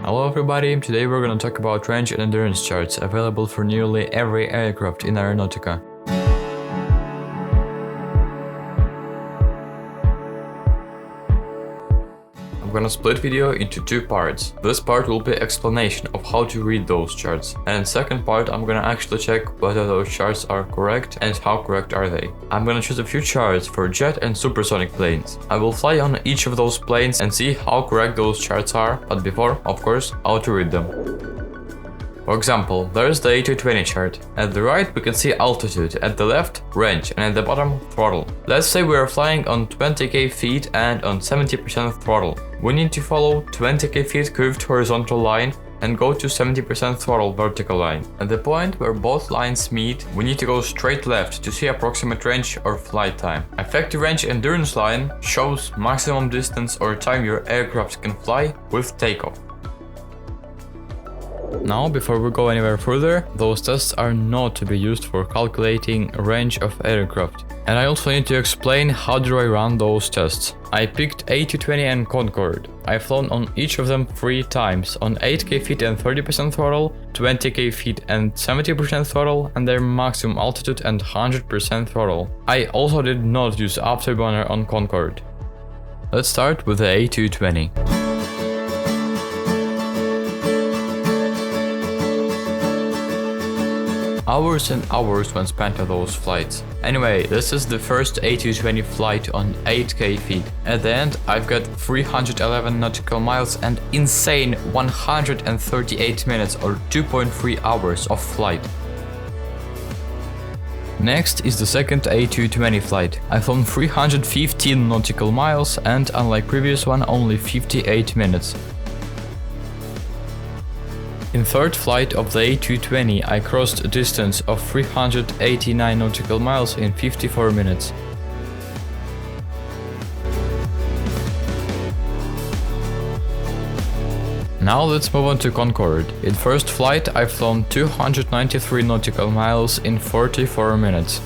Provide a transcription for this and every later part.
Hello everybody, today we're gonna talk about range and endurance charts available for nearly every aircraft in Aeronautica. I'm gonna split video into two parts. This part will be explanation of how to read those charts, and in second part I'm gonna actually check whether those charts are correct and how correct are they. I'm gonna choose a few charts for jet and supersonic planes. I will fly on each of those planes and see how correct those charts are, but before, of course, how to read them. For example, there's the A220 chart. At the right we can see altitude, at the left range, and at the bottom throttle. Let's say we are flying on 20k feet and on 70% throttle. We need to follow 20k feet curved horizontal line and go to 70% throttle vertical line. At the point where both lines meet, we need to go straight left to see approximate range or flight time. Effective range endurance line shows maximum distance or time your aircraft can fly with takeoff. Now, before we go anywhere further, those tests are not to be used for calculating range of aircraft. And I also need to explain how do I run those tests. I picked A220 and Concorde. I've flown on each of them 3 times, on 8k feet and 30% throttle, 20k feet and 70% throttle, and their maximum altitude and 100% throttle. I also did not use afterburner on Concorde. Let's start with the A220. Hours and hours went spent on those flights. Anyway, this is the first A220 flight on 8k feet. At the end, I've got 311 nautical miles and insane 138 minutes or 2.3 hours of flight. Next is the second A220 flight. I've flown 315 nautical miles and, unlike previous one, only 58 minutes. In third flight of the A220, I crossed a distance of 389 nautical miles in 54 minutes. Now let's move on to Concorde. In first flight, I've flown 293 nautical miles in 44 minutes.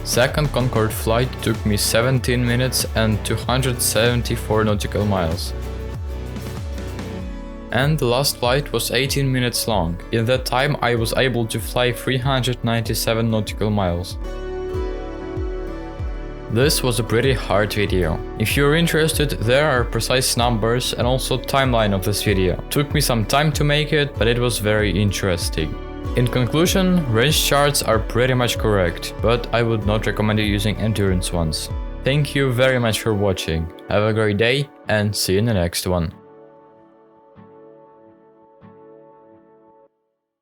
Second Concorde flight took me 17 minutes and 274 nautical miles. And the last flight was 18 minutes long. In that time I was able to fly 397 nautical miles. This was a pretty hard video. If you're interested, there are precise numbers and also timeline of this video. Took me some time to make it, but it was very interesting. In conclusion, range charts are pretty much correct, but I would not recommend you using endurance ones. Thank you very much for watching. Have a great day and see you in the next one.